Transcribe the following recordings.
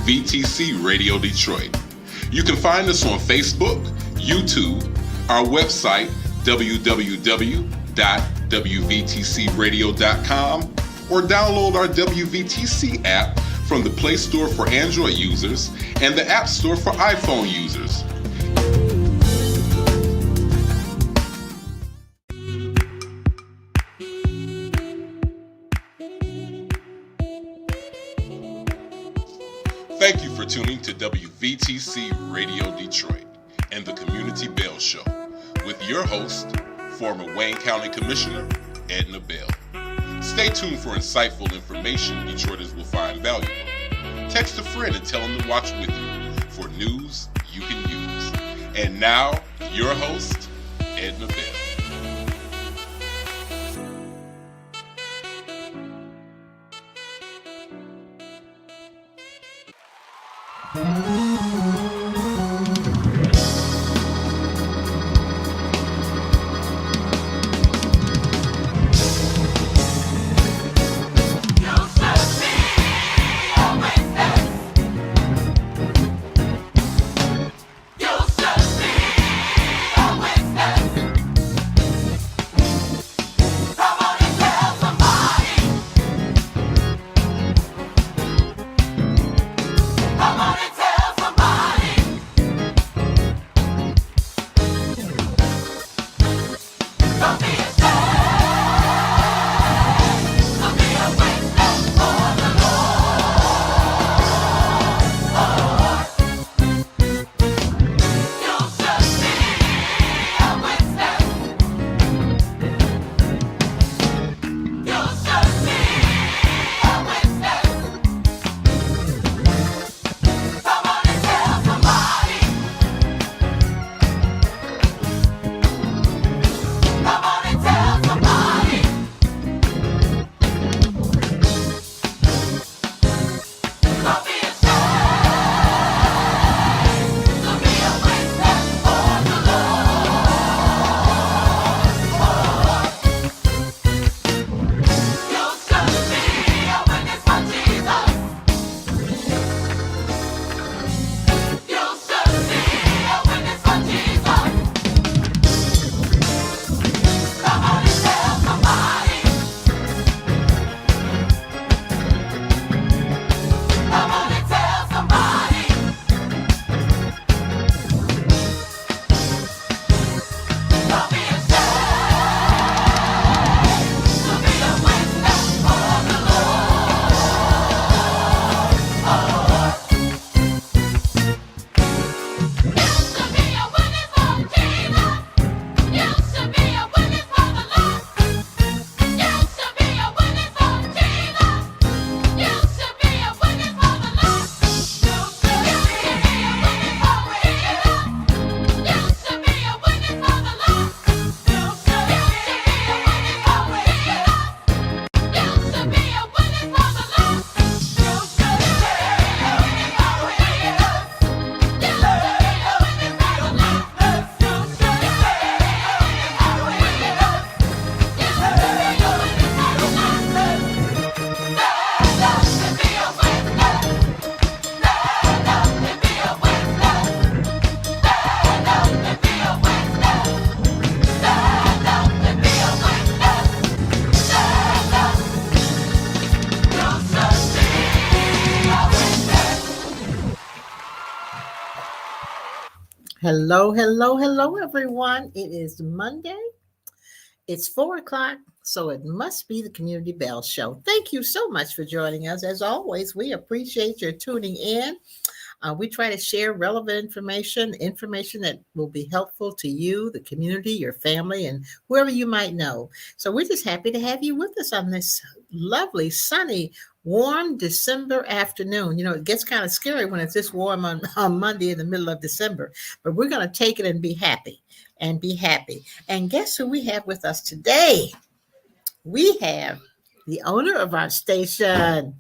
WVTC Radio Detroit. You can find us on Facebook, YouTube, our website, www.wvtcradio.com, or download our WVTC app from the Play Store for Android users and the App Store for iPhone users. Thank you for tuning to WVTC Radio Detroit and the Community Bell Show with your host, former Wayne County Commissioner Edna Bell. Stay tuned for insightful information Detroiters will find valuable. Text a friend and tell them to watch with you for news you can use. And now, your host, Edna Bell. Hello, hello, hello, everyone. It is Monday. It's 4:00, so it must be the Community Bell Show. Thank you so much for joining us. As always, we appreciate your tuning in. We try to share relevant information that will be helpful to you, the community, your family, and whoever you might know. So we're just happy to have you with us on this lovely, sunny, warm December afternoon. You know, it gets kind of scary when it's this warm on Monday in the middle of December, but we're going to take it and be happy. And guess who we have with us today? We have the owner of our station,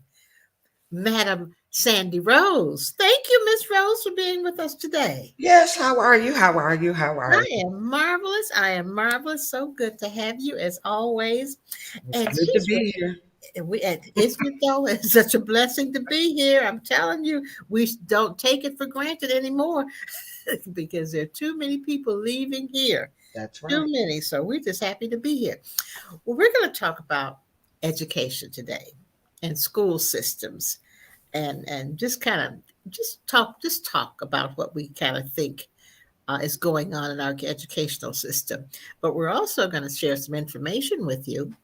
Madam Sandy Rose. Thank you, Miss Rose, for being with us today. Yes, how are you? I am marvelous. So good to have you as always. It's good to be here. Isn't it though? It's such a blessing to be here. I'm telling you, we don't take it for granted anymore because there are too many people leaving here. That's Too right. many. So we're just happy to be here. Well, we're going to talk about education today and school systems and just kind of just talk about what we kind of think is going on in our educational system. But we're also going to share some information with you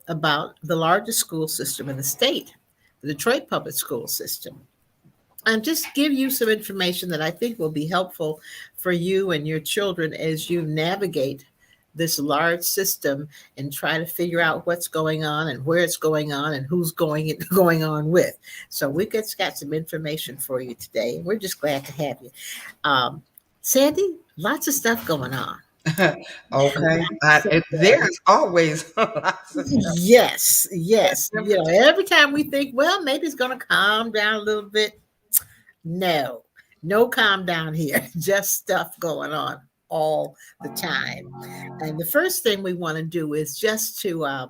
about the largest school system in the state, the Detroit Public School System, and just give you some information that I think will be helpful for you and your children as you navigate this large system and try to figure out what's going on and where it's going on and who's going on with. So we just got some information for you today. We're just glad to have you. Sandy, lots of stuff going on. Okay. There's always lots of stuff. Yes, yes. In Every time we think, well, maybe it's going to calm down a little bit. No, no calm down here. Just stuff going on all the time. And the first thing we want to do is just to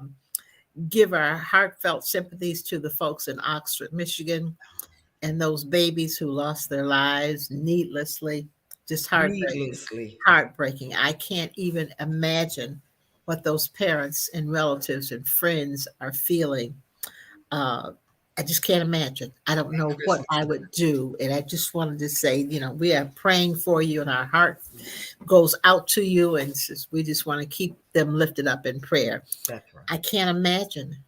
give our heartfelt sympathies to the folks in Oxford, Michigan, and those babies who lost their lives needlessly. Just heartbreaking. Needlessly. Heartbreaking. I can't even imagine what those parents and relatives and friends are feeling. I just can't imagine. I don't know what Christmas. I would do. And I just wanted to say, we are praying for you and our heart goes out to you. And we just want to keep them lifted up in prayer. That's right. I can't imagine.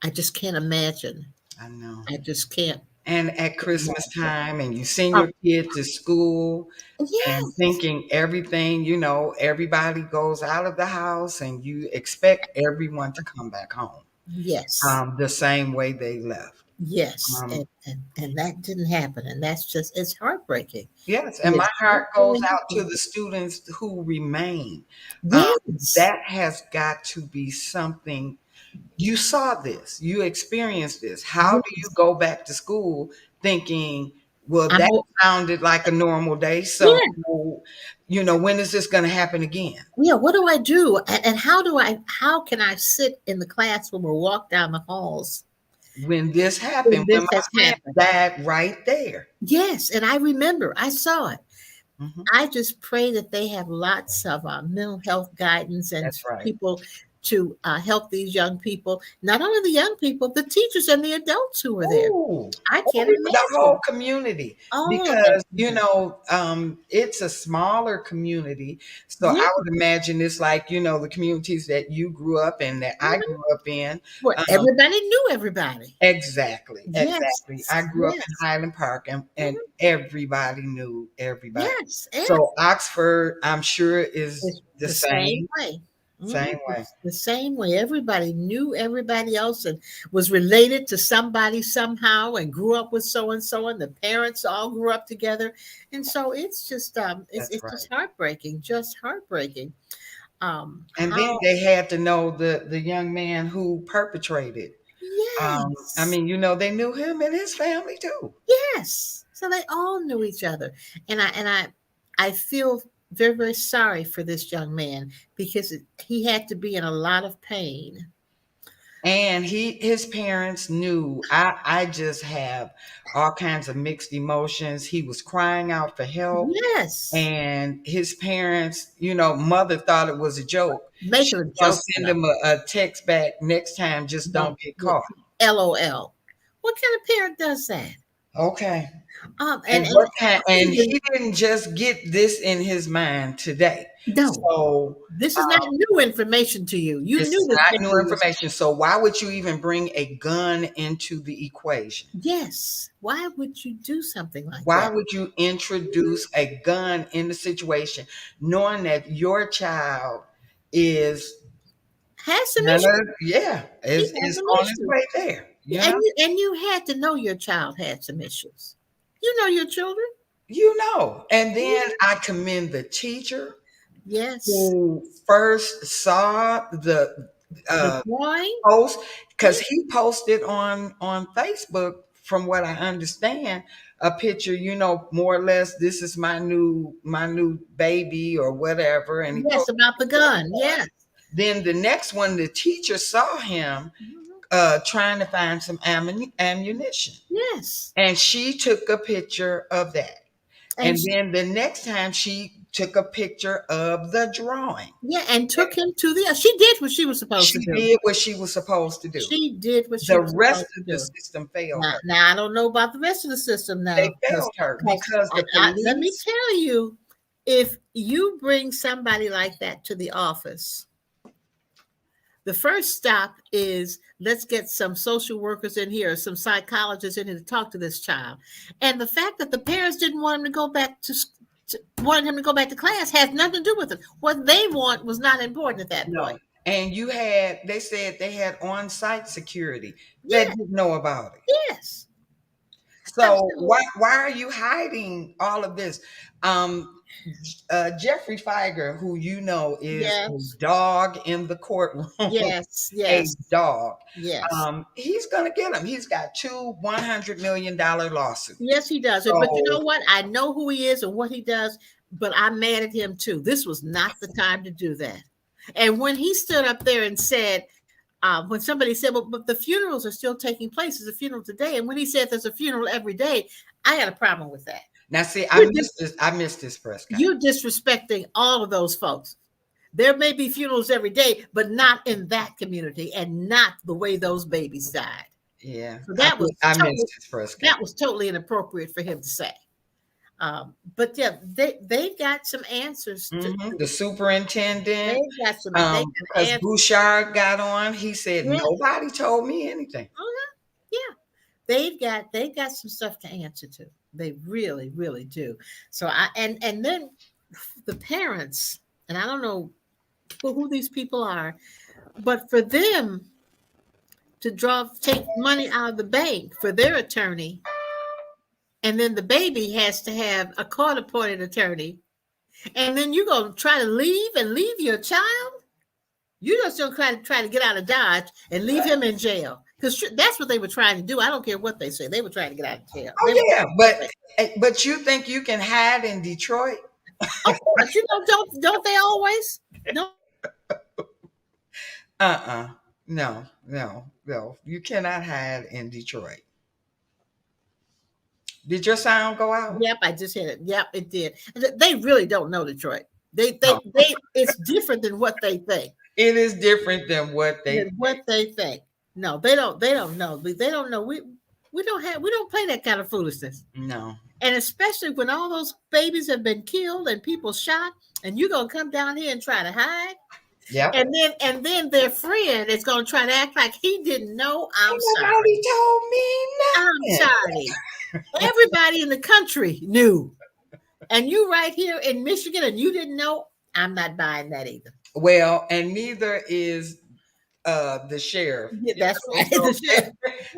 I just can't imagine. I know. I just can't. And at Christmas time, and you send Oh, your kid to school and yes. thinking everything, everybody goes out of the house and you expect everyone to come back home Yes. the same way they left. Yes. Um, And that didn't happen. And that's just, it's heartbreaking. yes, and It my is heart goes absolutely out to the heartbreaking. students who remain. Um, Yes. that has got to be something. You saw this, you experienced this. How do you Yes. go back to school thinking, well, I that hope, sounded like a normal day. So, yeah. when is this going to happen again? Yeah, what do I do? And how can I sit in the classroom or walk down the halls When this happened, when when this my has friend happened? died right there. Yes, and I remember, I saw it. Mhm. I just pray that they have lots of mental health guidance and That's right. people to help these young people, not only the young people, the teachers and the adults who were there. Ooh, I can't the whole imagine community, all of because them. it's a smaller community. So Yeah, I would imagine it's like the communities that you grew up in, that I mhm. grew up in. Where Um, everybody knew everybody. exactly, Yes, exactly. I grew up in yes, Highland Park, and mhm, everybody knew everybody. yes, and So Oxford, I'm sure, is it's the the same same, way. Mhm. same way. It's the same way. Everybody knew everybody else and was related to somebody somehow and grew up with so and the parents all grew up together. And so it's just That's it's just right. heartbreaking, just heartbreaking. And then How they had to know the young man who perpetrated. I yes. mean, they knew him and his family too. Yes. So they all knew each other. And I feel very, very sorry for this young man because he had to be in a lot of pain. And his parents knew. I just have all kinds of mixed emotions. He was crying out for help, Yes. and his parents, mother thought it was a joke. She Making a was gonna joke send out of him a text back next time, just don't don't get yeah, caught. LOL. What kind of parent does that? Okay. And And what kind? I And even he didn't just get this in his mind today. no, So this is not new information to you. You this knew is this not new family was information. So why would you even bring a gun into the equation? yes. Why would you do something like Why that? would you introduce a gun in the situation knowing that your child is Has some issues. He has is some on his issues. way there, Yeah, and you had to know your child had some issues. You know your children. And then Mhm. I commend the teacher Yes. who first saw the The uh, drawing. post, because Yeah. he posted on Facebook, from what I understand, a picture, more or less, this is my new baby or whatever, and he Yes, posted about the the gun. gun. Yes. Then the next one, the teacher saw him Mhm. trying to find some ammunition. Yes. And she took a picture of that. And And then the next time she took a picture of the drawing. yeah, and took him to the. She did what she was supposed to She do. did what she was supposed to do. She did what she The was rest supposed to of the do. system failed Now, her. now I don't know about the rest of the system They now. failed her because the Let me police. tell you, if you bring somebody like that to the office, the first stop is let's get some social workers in here, some psychologists in here to talk to this child. And the fact that the parents didn't want him to go back wanted him to go back to class has nothing to do with it. What they want was not important at that No. point. And they said they had on-site security that Yeah, didn't know about it. yes, So absolutely. why are you hiding all of this? Jeffrey Feiger, who you know is a Yes, dog in the courtroom, yes, a yes, dog. yes. He's gonna get him. He's got two $100 million lawsuits. Yes, he does it. But you know So what? I know who he is and what he does, but I'm mad at him too. This was not the time to do that. And when he stood up there and said, when somebody said, well, but the funerals are still taking place, there's a funeral today. And when he said there's a funeral every day, I had a problem with that. now see, You're, dis- I missed this press conference. you're disrespecting all of those folks. There may be funerals every day, but not in that community and not the way those babies died. Yeah, So I missed his press conference. that was totally inappropriate for him to say. But yeah, they got some answers. The superintendent, They got some. They got because answers. Bouchard got on, he said Yeah. nobody told me anything. Yeah, they got some stuff to answer to. They really, really do. So and then the parents, and I don't know who these people are, but for them to take money out of the bank for their attorney, and then the baby has to have a court-appointed attorney, and then you're gonna try to leave your child. You just don't try to get out of Dodge and leave him in jail, because that's what they were trying to do. I don't care what they say; they were trying to get out of jail. Oh yeah, but you think you can hide in Detroit? Of course, don't they always? No, No, you cannot hide in Detroit. Did your sound go out? yep, I just hit it. Yep, it did. They really don't know Detroit. They No. it's different than what they think. It is different than what they think. What they think. No, they don't know. They don't know. We don't play that kind of foolishness. No. And especially when all those babies have been killed and people shot, and you're gonna come down here and try to hide. Yep. And then their friend is gonna try to act like he didn't know. I'm sorry. Nobody told me I'm nothing. sorry. Everybody in the country knew. And you right here in Michigan and you didn't know. I'm not buying that either. Well, and neither is the sheriff. Yeah, that's right. So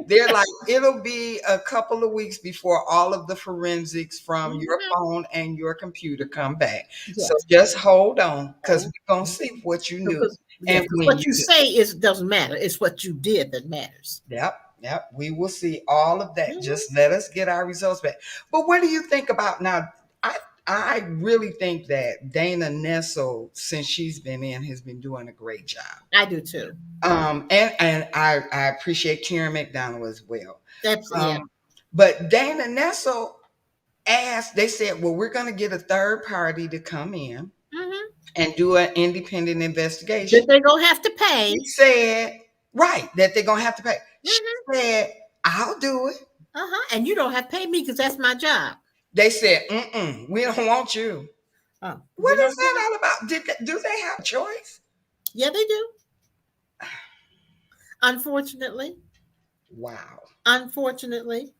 they're like, it'll be a couple of weeks before all of the forensics from your phone and your computer come back. Yes. So just hold on, because we're gonna see what you knew. And what you say doesn't matter. It's what you did that matters. Yep. We will see all of that. Just let us get our results back. But what do you think about now? I really think that Dana Nessel, since she's been in, has been doing a great job. I do too. And I appreciate Karen McDonald as well. Absolutely. But Dana Nessel asked, they said, well, we're going to get a third party to come in and do an independent investigation. That they're going to have to pay. She said, right, that they're going to have to pay. She said, I'll do it. And you don't have to pay me because that's my job. They said, we don't want you. What is that all about? Do they have a choice? Yeah, they do. Unfortunately. Wow. Unfortunately.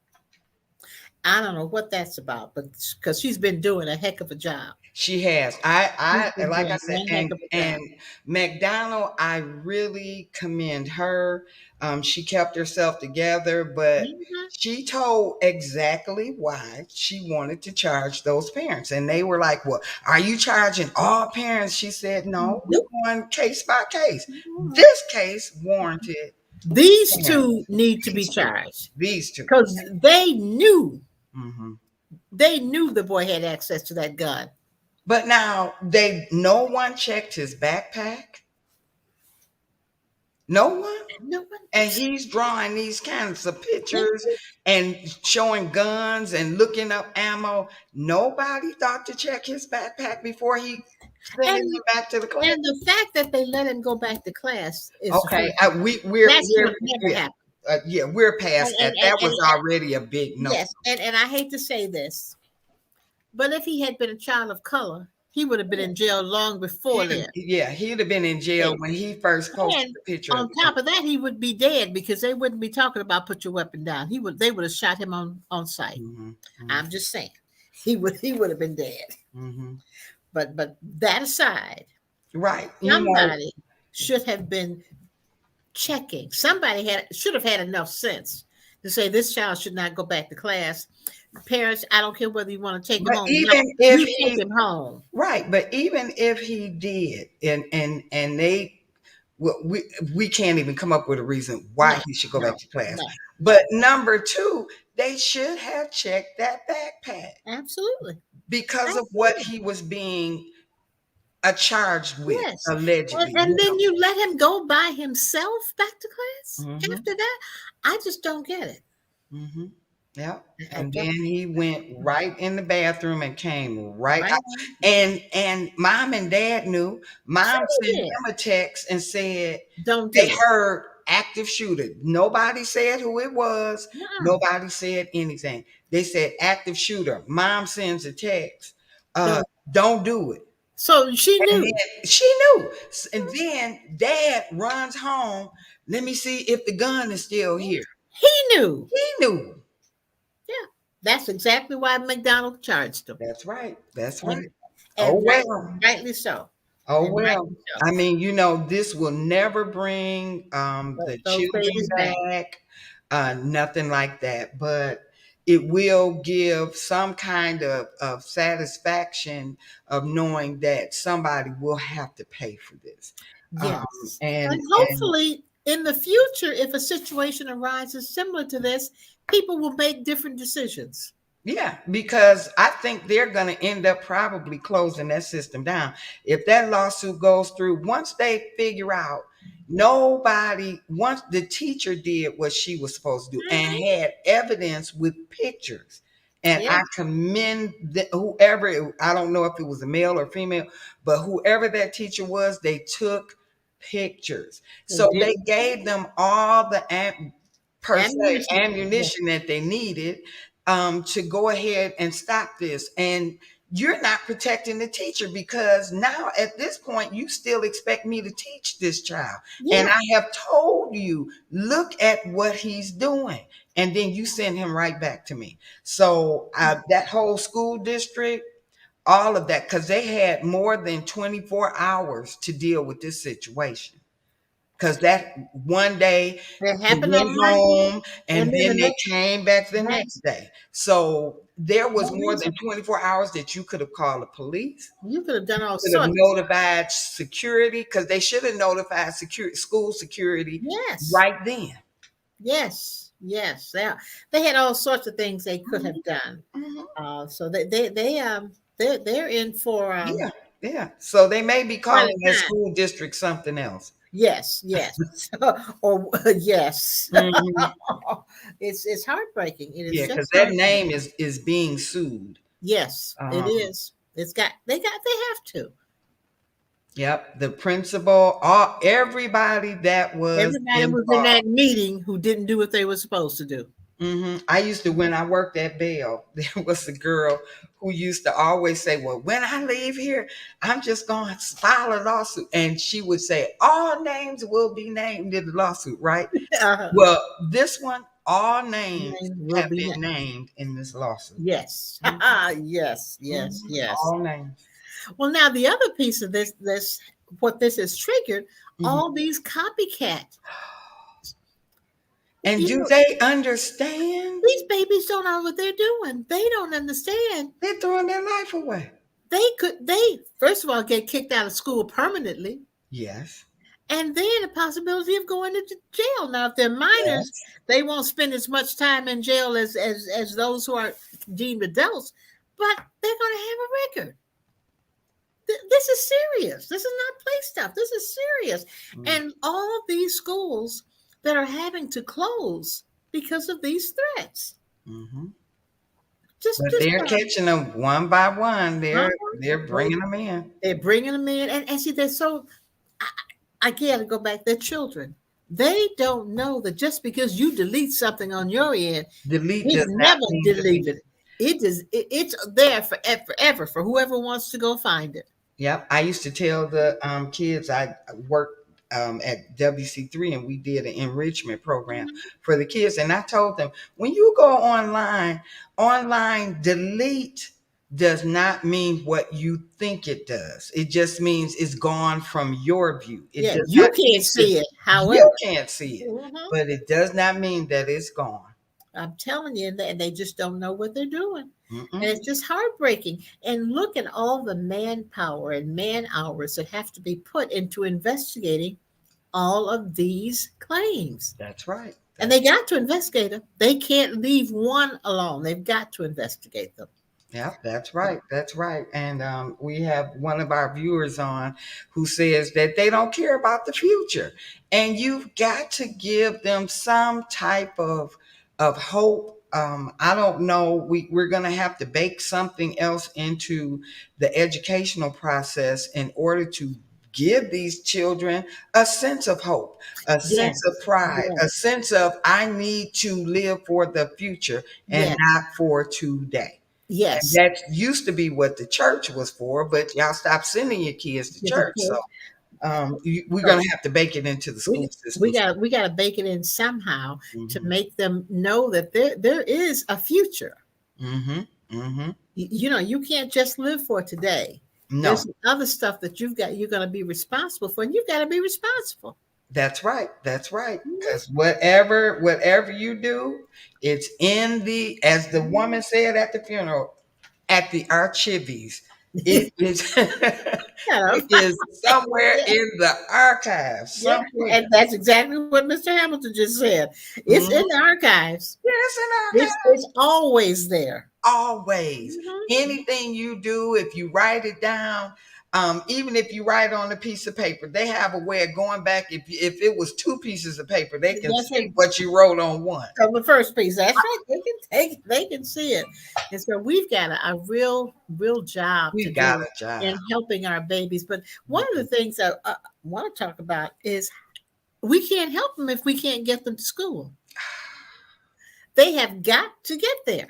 I don't know what that's about, but because she's been doing a heck of a job. She has. I like I said, and McDonald, I really commend her. She kept herself together, but she told exactly why she wanted to charge those parents. And they were like, well, are you charging all parents? She said, no, we're going case by case. This case warranted. These two need to be charged. These two. Because they knew. They knew the boy had access to that gun. But now no one checked his backpack. No one. No one. And he's drawing these kinds of pictures and showing guns and looking up ammo. Nobody thought to check his backpack before he sending And him back to the class. and the fact that they let him go back to class is the Okay, first thing. we're That should have never yeah, happened. we're past that. That And was already a big no. yes, and I hate to say this, but if he had been a child of color, he would have been in jail long before then. He'd have been in jail when he first posted And the picture of on the top of that, he would be dead because they wouldn't be talking about put your weapon down. They would have shot him on sight. I'm just saying, he would have been dead. But that aside, right, somebody should have been checking. Somebody should have had enough sense to say this child should not go back to class. Parents, I don't care whether you want to take him home. Even if you take him home. Right, but even if he did, and they, we can't even come up with a reason why he should go back to class. But number two, they should have checked that backpack. Absolutely. Because of what he was being charged with, allegedly. And then you let him go by himself back to class after that? I just don't get it. Yeah. And then he went right in the bathroom and came right out. And mom and dad knew. Mom sent him a text and said they heard active shooter. Nobody said who it was. Nobody said anything. They said active shooter. Mom sends a text. Don't do it. So she knew. And then dad runs home. Let me see if the gun is still here. He knew. Yeah. That's exactly why McDonald charged him. That's right. And rightly so. Oh, well. I mean, this will never bring the children back. Nothing like that. But it will give some kind of satisfaction of knowing that somebody will have to pay for this. Yes. And hopefully in the future, if a situation arises similar to this, people will make different decisions. Yeah, because I think they're going to end up probably closing that system down. If that lawsuit goes through, once they figure out once the teacher did what she was supposed to do and had evidence with pictures. And I commend whoever, I don't know if it was a male or female, but whoever that teacher was, they took pictures. So they gave them all the ammunition that they needed to go ahead and stop this. And you're not protecting the teacher because now at this point, you still expect me to teach this child. And I have told you, look at what he's doing. And then you send him right back to me. So that whole school district, all of that, because they had more than 24 hours to deal with this situation. Because that one day they went home and then they came back the next day. So there was more than 24 hours that you could have called the police. You could have done all sorts. Could have notified security because they should have notified school security right then. Yes. They had all sorts of things they could have done. So they're in for So they may be calling that school district something else. Yes. Or yes. It's heartbreaking. It is because that name is being sued. Yes, it is. They have to. Yep, the principal, everybody that was in that meeting who didn't do what they were supposed to do. I used to, when I worked at Bell, there was a girl who used to always say, well, when I leave here, I'm just going to file a lawsuit. And she would say, all names will be named in the lawsuit, right? Well, this one, all names have been named in this lawsuit. Yes. Yes. All names. Well, now the other piece of this, what this has triggered, all these copycats. And do they understand? These babies don't know what they're doing. They don't understand. They're throwing their life away. They first of all get kicked out of school permanently. Yes. And then the possibility of going into jail. Now, if they're minors, they won't spend as much time in jail as those who are deemed adults, but they're going to have a record. This is serious. This is not play stuff. This is serious. And all of these schools that are having to close because of these threats. Mm-hmm. Just, But just they're catching them one by one. They're they, bringing them in. they're bringing them in, and see, they're so. I, I gotta go back. They're children. They don't know that just because you delete something on your end, Delete it's does not never mean delete. deleted. It's there forever for whoever wants to go find it. Yep. I used to tell the kids I worked at WC3 and we did an enrichment program for the kids. And I told them, when you go online delete does not mean what you think it does. It just means it's gone from your view. It Yeah, does you not can't mean see it. you However, can't see it, mhm, but it does not mean that it's gone. I'm telling you, and they just don't know what they're doing. And Mm-mm. it's just heartbreaking. And look at all the manpower and man hours that have to be put into investigating all of these claims. That's right. And they got to investigate them. They can't leave one alone. They've got to investigate them. Yeah, that's right. That's right. And we have one of our viewers on who says that they don't care about the future. And you've got to give them some type of hope. I don't know. We're going to have to bake something else into the educational process in order to give these children a sense of hope, a Yes, sense of pride, yes, a sense of I need to live for the future and yes, not for today. And yes. that used to be what the church was for, but y'all stopped sending your kids to Yes, of church. So course. we're So going to have to bake it into the school we we systems. got we got to bake it in somehow to Mm-hmm. make them know that there is a future. Mm-hmm. Mm-hmm. You know, you can't just live for today. No, There's other stuff that you're going to be responsible for, and you've got to be responsible. that's right. That's right. Mhm. Because whatever you do, it's in the, as the woman said at the funeral, at the archives. It is Yeah, it is somewhere yeah, in the archives, yeah, and somewhere. that's exactly what Mr. Hamilton just said. It's in Mhm. the archives. Yeah, it's in It's archives. always there. Always. Mhm. Anything you do, if you write it down, even if you write on a piece of paper, they have a way of going back. If it was two pieces of paper, they can That's see it. what you wrote on one. So the first piece, that's right. They can see it, and so we've got a real job to We got do a job. in helping our babies. But one of the things I want to talk about is we can't help them if we can't get them to school. They have got to get there.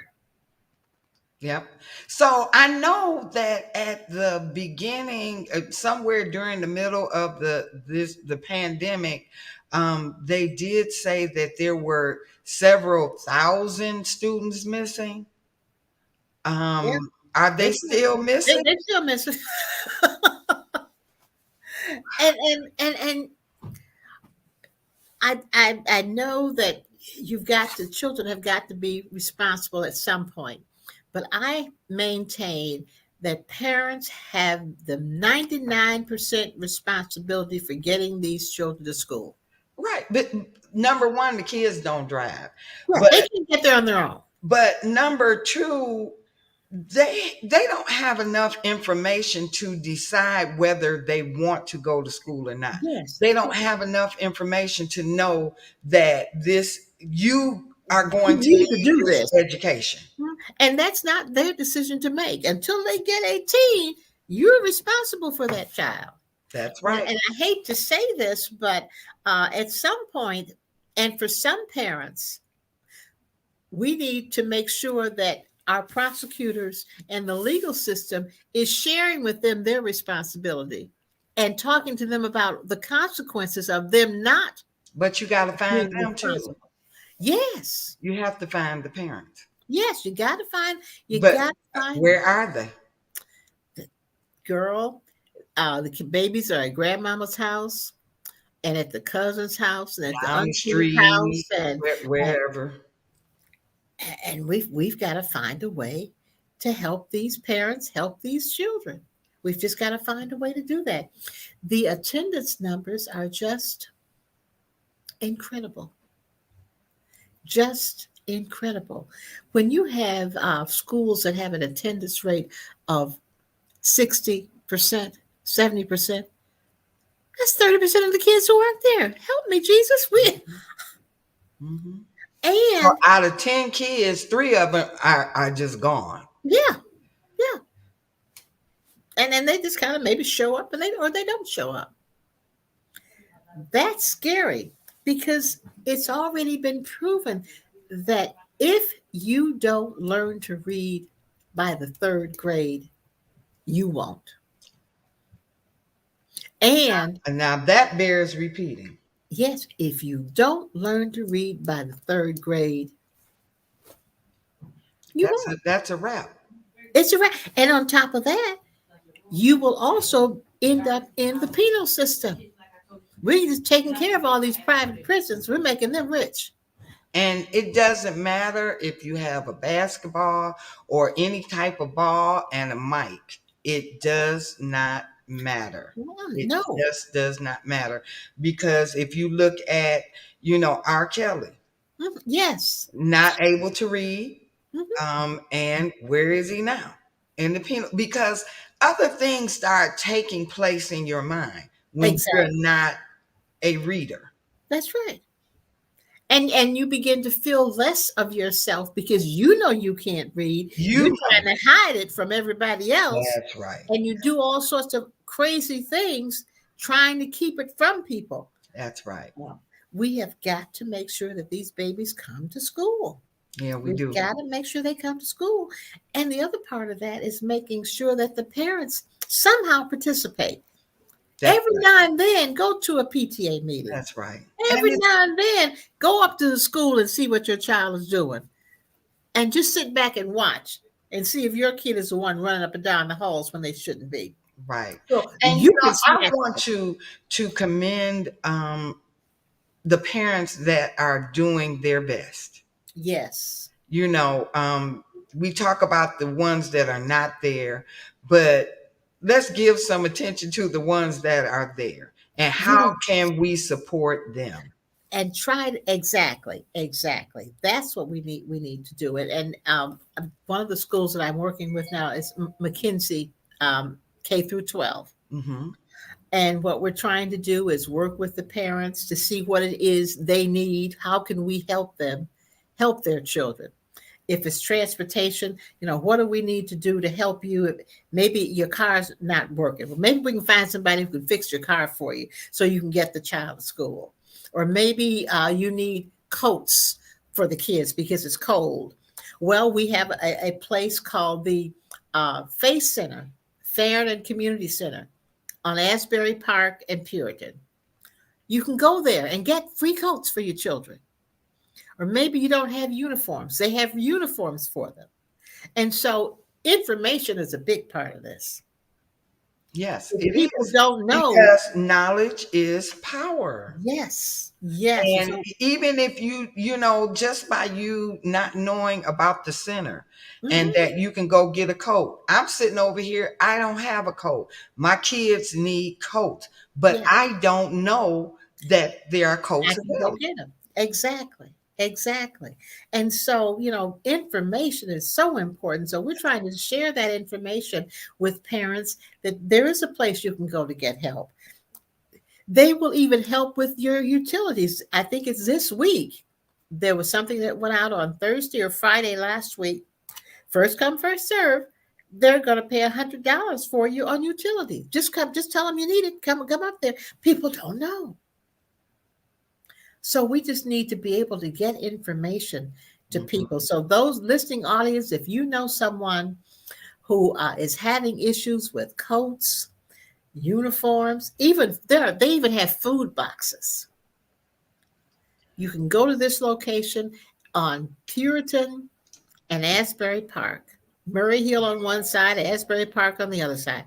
Yep. So I know that at the beginning, somewhere during the middle of the pandemic, they did say that there were several thousand students missing. Yeah, Are they they still missing? they still miss it. And I know that the children have got to be responsible at some point, but I maintain that parents have the 99% responsibility for getting these children to school. Right. But number one, the kids don't drive. Yeah, But they can get there on their own. number two, they don't have enough information to decide whether they want to go to school or not. Yes, They don't have enough information to know that this you are you going to need to need do this this. education. And that's not their decision to make. Until they get 18, you're responsible for that child. That's And, right. and I hate to say this, but at some point, and for some parents, we need to make sure that our prosecutors and the legal system is sharing with them their responsibility and talking to them about the consequences of them not But you got to find being them too. responsible. Yes, You have to find the parents. yes, you But got to find where are they? the girl. The babies are at grandmama's house and at the cousin's house and at the Down the auntie's house street, wherever. and we've got to find a way to help these parents help these children. We've just got to find a way to do that. The attendance numbers are just incredible, just incredible. When you have schools that have an attendance rate of 60, 70%. That's 30% of the kids who aren't there. Help me, Jesus. Mm-hmm. So And out of 10 kids, 3 of them are just gone. yeah, yeah. And then they just kind of maybe show up or they don't show up. That's scary because it's already been proven that if you don't learn to read by the third grade, you won't. And And now that bears repeating. yes, if you don't learn to read by the third grade, you won't. That's a wrap. It's a right. And on top of that, you will also end up in the penal system. We're just taking care of all these private prisons. We're making them rich. And it doesn't matter if you have a basketball or any type of ball and a mic. It does not matter. It No. just does not matter. Because if you look at, R. Kelly, Yes. not able to read, Mm-hmm. and where is he now? In the penal, because other things start taking place in your mind when you're Exactly. not a reader. That's right. And you begin to feel less of yourself because you know you can't read. You You're know. trying to hide it from everybody else. That's right. And you do all sorts of crazy things trying to keep it from people. That's right. Well, we have got to make sure that these babies come to school. Yeah, we We've do. got to make sure they come to school. And the other part of that is making sure that the parents somehow participate. That's Every right. now and then, go to a PTA meeting. That's right. Every now and then, go up to the school and see what your child is doing. And just sit back and watch and see if your kid is the one running up and down the halls when they shouldn't be. Right. So, And you can I want to commend the parents that are doing their best. Yes. We talk about the ones that are not there, but let's give some attention to the ones that are there. And how can we support them? And try to, exactly. That's what we need to do it. And one of the schools that I'm working with now is McKinsey K through 12. Mm-hmm. And what we're trying to do is work with the parents to see what it is they need. How can we help them help their children? If it's transportation, what do we need to do to help you? Maybe your car's not working. Well, maybe we can find somebody who can fix your car for you so you can get the child to school. Or maybe you need coats for the kids because it's cold. Well, we have a place called the Faith Center, Farron and Community Center on Asbury Park and Puritan. You can go there and get free coats for your children. Or maybe you don't have uniforms. They have uniforms for them. And so information is a big part of this. Yes, If it people is. don't know. Because knowledge is power. Yes. And even if just by you not knowing about the center and that you can go get a coat. I'm sitting over here. I don't have a coat. My kids need coats, but I don't know that there are coats available. Go get them. Exactly. And so, information is so important. So we're trying to share that information with parents that there is a place you can go to get help. They will even help with your utilities. I think it's this week. There was something that went out on Thursday or Friday last week. First come, first serve. They're going to pay $100 for you on utilities. Just tell them you need it. Come up there. People don't know. So we just need to be able to get information to people. So those listening audience, if you know someone who is having issues with coats, uniforms, they even have food boxes. You can go to this location on Puritan and Asbury Park, Murray Hill on one side, Asbury Park on the other side.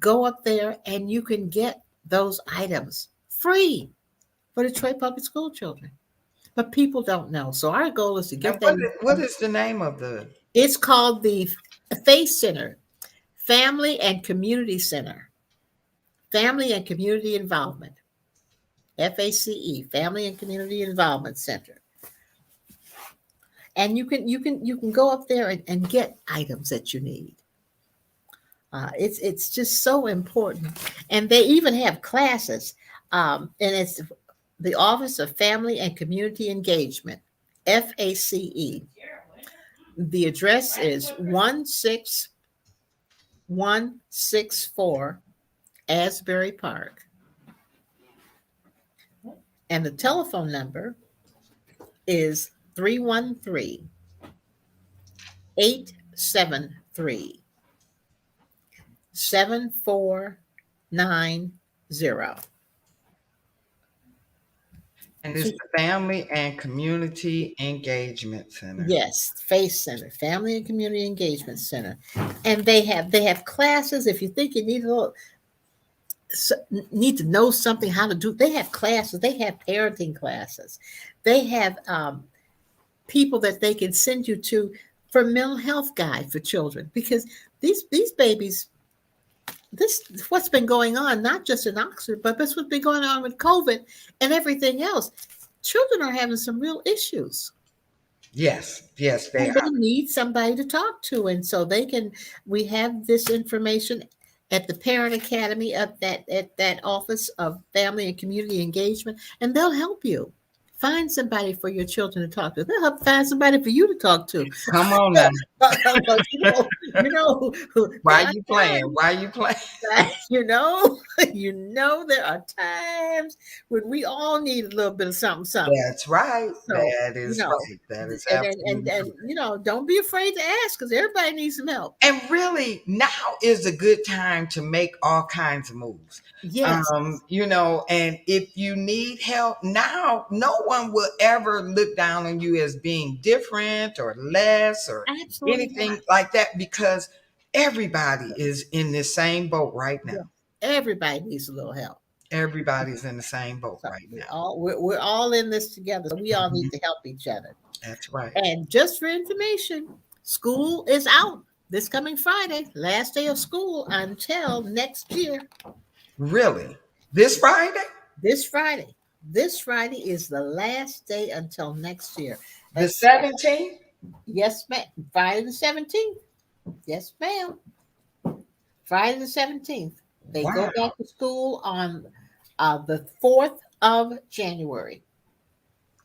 Go up there and you can get those items free for Detroit Public School children. But people don't know. So our goal is to get them. What is the name of the? It's called the Faith Center, Family and Community Center. Family and Community Involvement. FACE, Family and Community Involvement Center. And you can go up there and get items that you need. It's just so important, and they even have classes, and it's the Office of Family and Community Engagement, FACE. The address is 16164 Asbury Park, and the telephone number is 313-873-7490. And it's the Family and Community Engagement Center. Yes, FACE Center, Family and Community Engagement Center, and they have classes. If you think you need to know something how to do, they have classes. They have parenting classes. They have people that they can send you to for mental health guide for children, because these babies, this what's been going on, not just in Oxford, but this what's been going on with COVID and everything else. Children are having some real issues. Yes, they And they need somebody to talk to. And so we have this information at the Parent Academy at that Office of Family and Community Engagement, and they'll help you. Find somebody for your children to talk to. They'll help find somebody for you to talk to. Come on now. you know, Why are you playing? Why are you playing? You know, there are times when we all need a little bit of something. That's right. So, that is right. That is absolutely and don't be afraid to ask, because everybody needs some help. And really, now is a good time to make all kinds of moves. Yes. And if you need help now, no one will ever look down on you as being different or less or Absolutely anything not. like that, because everybody is in the same boat right now. Yeah. Everybody needs a little help. Everybody's in the same boat right now. We're all in this together. So we all need to help each other. That's right. And just for information, school is out this coming Friday, last day of school until next year. Really? This Friday? This Friday. This Friday is the last day until next year. The 17th? Yes, ma'am. Friday the 17th. Yes, ma'am. Friday the 17th. They go back to school on the 4th of January.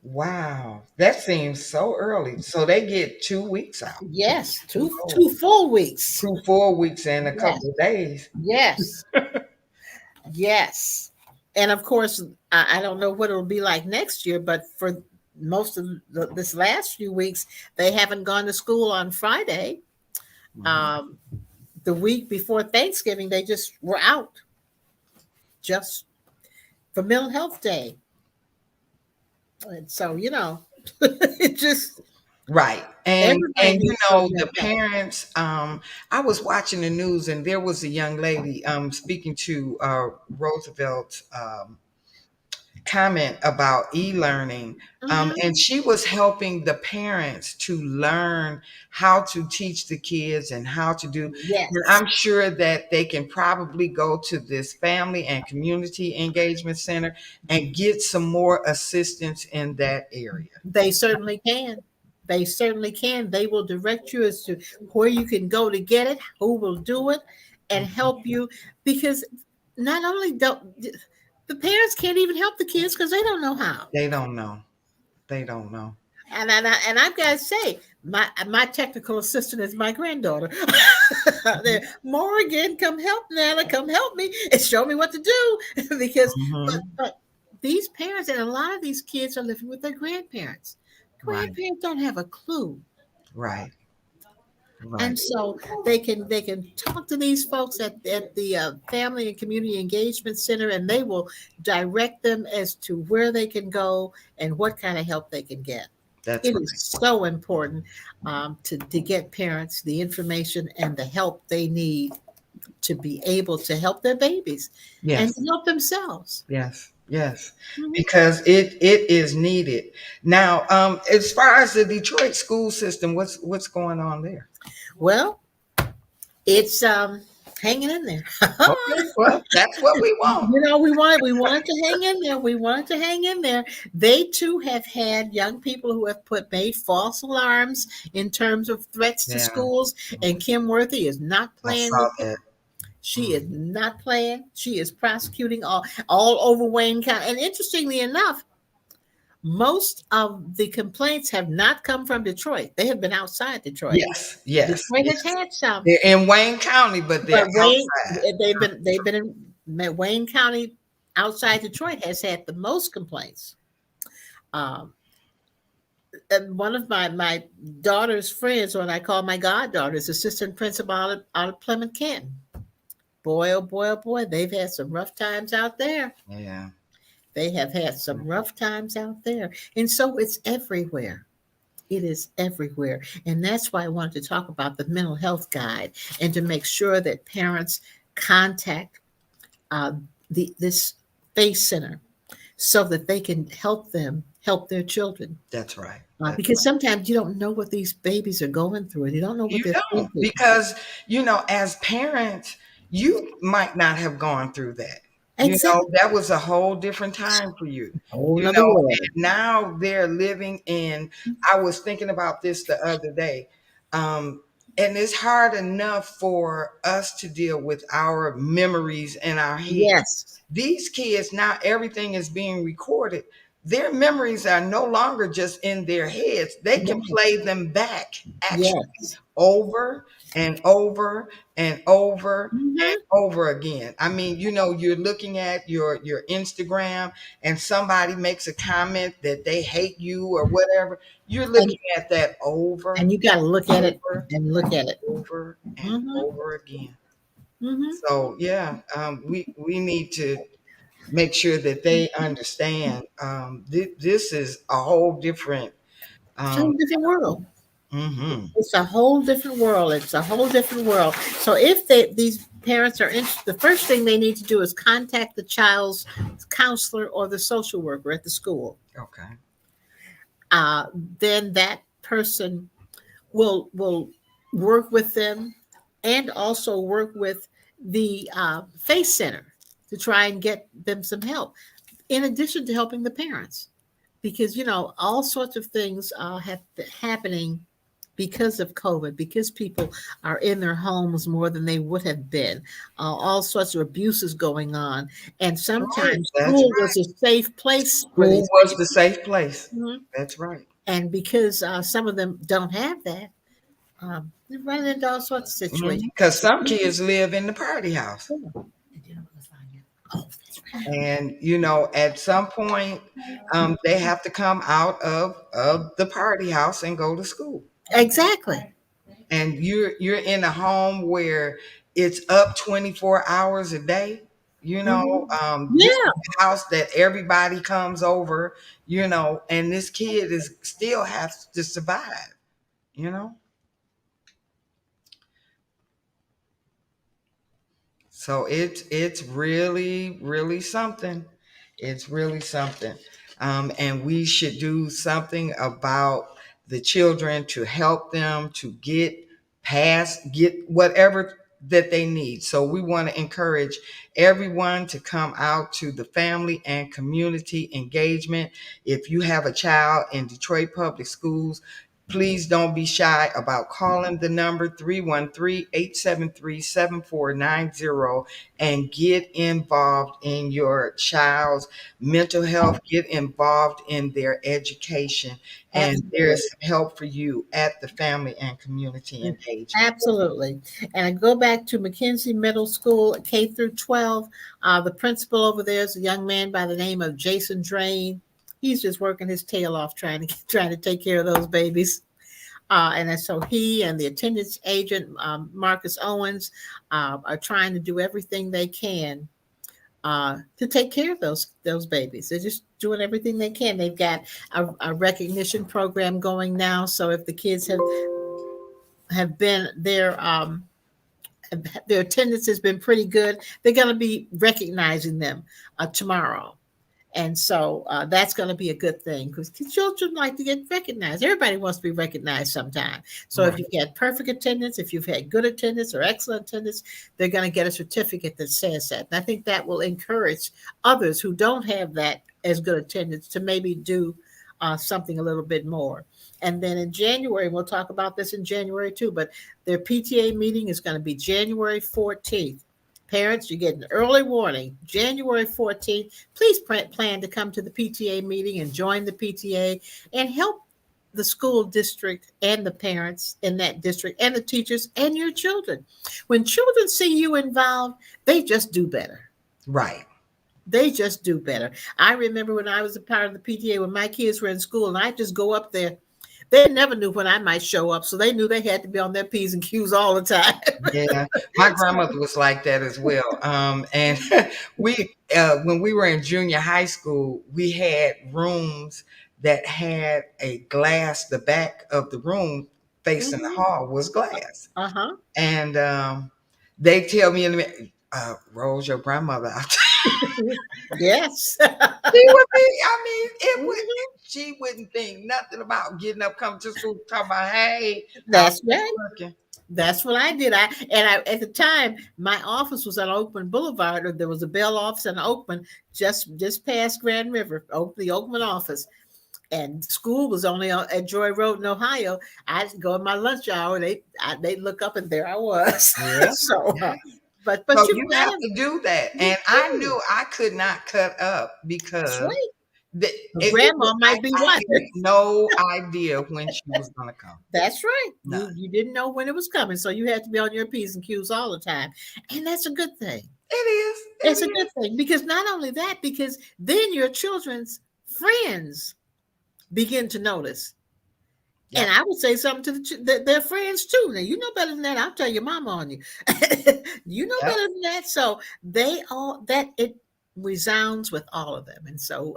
Wow. That seems so early. So they get 2 weeks out. Yes, two full weeks. 2 full weeks and a couple of days. Yes. Yes. And of course, I don't know what it'll be like next year, but for most of this last few weeks, they haven't gone to school on Friday. Mm-hmm. The week before Thanksgiving, they just were out just for Mental Health Day. And so, it just... Right. And the parents, I was watching the news, and there was a young lady speaking to Roosevelt's comment about e-learning. And she was helping the parents to learn how to teach the kids and how to do. Yes. And I'm sure that they can probably go to this Family and Community Engagement Center and get some more assistance in that area. They certainly can. They certainly can. They will direct you as to where you can go to get it, who will do it, and help you. Because not only the parents can't even help the kids because they don't know how. They don't know. And I've got to say, my technical assistant is my granddaughter. Morgan, come help Nana, come help me and show me what to do. Because but these parents and a lot of these kids are living with their grandparents. Grandparents don't have a clue. Right. And so they can talk to these folks at the Family and Community Engagement Center, and they will direct them as to where they can go and what kind of help they can get. It is so important to get parents the information and the help they need to be able to help their babies and to help themselves. Yes. Because it is needed. Now, as far as the Detroit school system, what's going on there? Well, it's hanging in there. Okay, well, that's what we want. We wanted to hang in there. We wanted to hang in there. They too have had young people who have made false alarms in terms of threats to schools, and Kim Worthy is not playing with it. She is not playing. She is prosecuting all over Wayne County. And interestingly enough, most of the complaints have not come from Detroit. They have been outside Detroit. Yes, yes, Detroit has yes. had some, They're in Wayne County, but they're but Wayne outside. they've been in Wayne County outside Detroit has had the most complaints. Um, and one of my daughter's friends, what I call my goddaughter, is assistant principal out of Plymouth Canton. Boy, oh boy, oh boy, they've had some rough times out there. Yeah. They have had some rough times out there. And so it's everywhere. It is everywhere. And that's why I wanted to talk about the mental health guide and to make sure that parents contact uh, this FACE center so that they can help them help their children. That's right. Because sometimes you don't know what these babies are going through. You don't know what You they're don't, thinking. because, as parents, you might not have gone through that. Exactly. That was a whole different time for you. Whole nother world. And now they're living in, I was thinking about this the other day. And it's hard enough for us to deal with our memories in our head. Yes. These kids, now everything is being recorded. Their memories are no longer just in their heads. They can play them back actually over and over and over and over again. I mean, you're looking at your Instagram and somebody makes a comment that they hate you or whatever. You're looking at that over and you got to look at it and look at it over and over again. Mm-hmm. So we need to make sure that they understand this is a whole different world. Mm-hmm. It's a whole different world. It's a whole different world. So if these parents are interested, the first thing they need to do is contact the child's counselor or the social worker at the school. Okay. Then that person will work with them and also work with the FACE Center to try and get them some help, in addition to helping the parents. Because, all sorts of things have been happening because of COVID, because people are in their homes more than they would have been. All sorts of abuses going on. And sometimes school was a safe place. School was the safe place. Mm-hmm. That's right. And because some of them don't have that, they're running into all sorts of situations. Because some kids live in the party house. Oh, that's right. And at some point, they have to come out of the party house and go to school. Exactly. And you're in a home where it's up 24 hours a day. This is the house that everybody comes over. And this kid still has to survive. So it's really, really something. It's really something. And we should do something about the children to help them to get whatever that they need. So we want to encourage everyone to come out to the family and community engagement. If you have a child in Detroit Public Schools, please don't be shy about calling the number 313-873-7490 and get involved in your child's mental health, get involved in their education. And there's some help for you at the family and community engagement. Absolutely. And I go back to McKenzie Middle School, K through 12. The principal over there is a young man by the name of Jason Drain. He's just working his tail off trying to take care of those babies. And so he and the attendance agent, Marcus Owens, are trying to do everything they can to take care of those babies. They're just doing everything they can. They've got a recognition program going now. So if the kids have been their attendance has been pretty good, they're going to be recognizing them tomorrow. And so that's going to be a good thing because children like to get recognized. Everybody wants to be recognized sometime. So if you've got perfect attendance, if you've had good attendance or excellent attendance, they're going to get a certificate that says that. And I think that will encourage others who don't have that as good attendance to maybe do something a little bit more. And then in January, we'll talk about this in January too, but their PTA meeting is going to be January 14th. Parents, you get an early warning. January 14th, please plan to come to the PTA meeting and join the PTA and help the school district and the parents in that district and the teachers and your children. When children see you involved, they just do better. Right. They just do better. I remember when I was a part of the PTA, when my kids were in school, and I just go up there. They never knew when I might show up, so they knew they had to be on their P's and Q's all the time. Yeah, my grandmother was like that as well. And we, when we were in junior high school, we had rooms that had a glass. The back of the room facing the hall was glass. Uh-huh. And they tell me in the minute, Rose, your grandmother out there. Yes. She would be, I mean, it would. She wouldn't think nothing about getting up, coming to school, talking about, hey, that's right. That's what I did. At the time, my office was on Oakman Boulevard, or there was a Bell office in Oakman, just past Grand River, the Oakman office. And school was only at Joy Road in Ohio. I'd go in my lunch hour. They'd look up, and there I was. Yeah. But so you have to do that. And I knew I could not cut up because grandma might be watching. I had no idea when she was going to come. That's right. You didn't know when it was coming, so you had to be on your P's and Q's all the time, and that's a good thing. It is. It's a good thing, because not only that, because then your children's friends begin to notice. Yep. And I would say something to their friends too. Now, you know better than that. I'll tell your mama on you. You know better than that. So it resounds with all of them. And so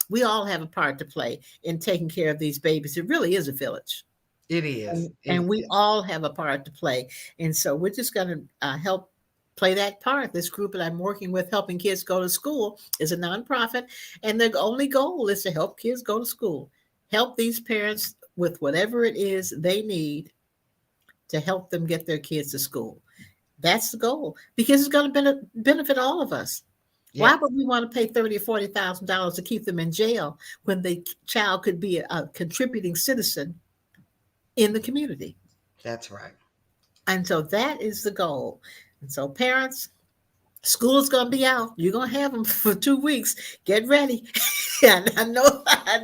we all have a part to play in taking care of these babies. It really is a village. It is. And we all have a part to play. And so we're just going to help play that part. This group that I'm working with, Helping Kids Go to School, is a nonprofit. And the only goal is to help kids go to school. Help these parents with whatever it is they need to help them get their kids to school. That's the goal, because it's going to benefit all of us. Yes. Why would we want to pay $30,000 or $40,000 to keep them in jail when the child could be a contributing citizen in the community? That's right. And so that is the goal. And so parents, school is going to be out. You're going to have them for 2 weeks. Get ready. And I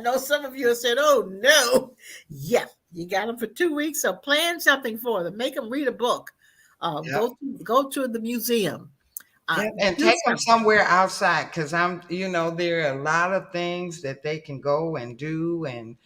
know some of you have said, oh, no. Yeah, you got them for 2 weeks. So plan something for them. Make them read a book. Go to the museum. And take them somewhere outside, because there are a lot of things that they can go and do. And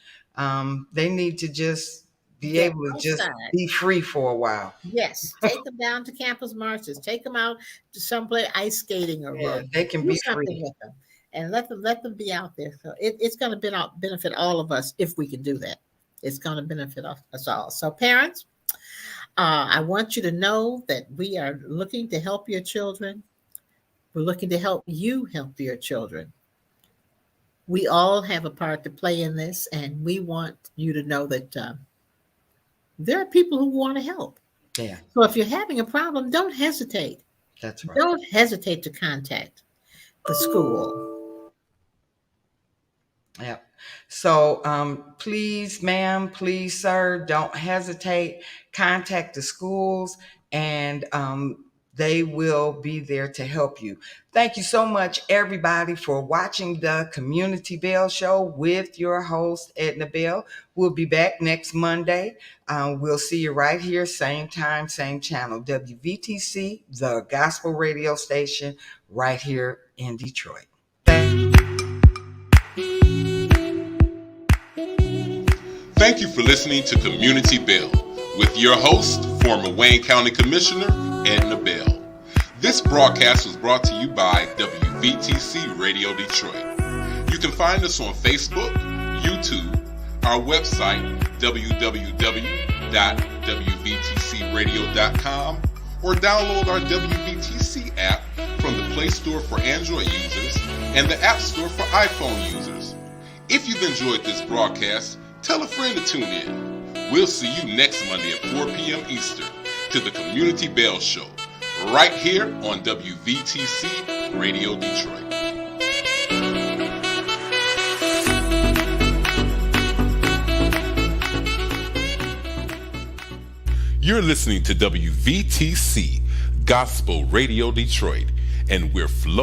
they need to just be able to just be free for a while. Yes. Take them down to campus marches. Take them out to someplace ice skating or they can be free with them. And let them be out there. So it's going to benefit all of us if we can do that. It's going to benefit us all. So parents, I want you to know that we are looking to help your children. We're looking to help you help your children. We all have a part to play in this, and we want you to know that there are people who want to help. Yeah. So if you're having a problem, don't hesitate. That's right. Don't hesitate to contact the school. Yeah. So please, ma'am, please, sir, don't hesitate. Contact the schools, and they will be there to help you. Thank you so much, everybody, for watching the Community Bell Show with your host, Edna Bell. We'll be back next Monday. We'll see you right here, same time, same channel, WVTC, the gospel radio station, right here in Detroit. Thank you for listening to Community Bell with your host, former Wayne County Commissioner, Edna Bell. This broadcast was brought to you by WVTC Radio Detroit. You can find us on Facebook, YouTube, our website, www.wvtcradio.com, or download our WVTC app from the Play Store for Android users and the App Store for iPhone users. If you've enjoyed this broadcast, tell a friend to tune in. We'll see you next Monday at 4 p.m. Eastern to the Community Bell Show, right here on WVTC Radio Detroit. You're listening to WVTC, Gospel Radio Detroit, and we're floating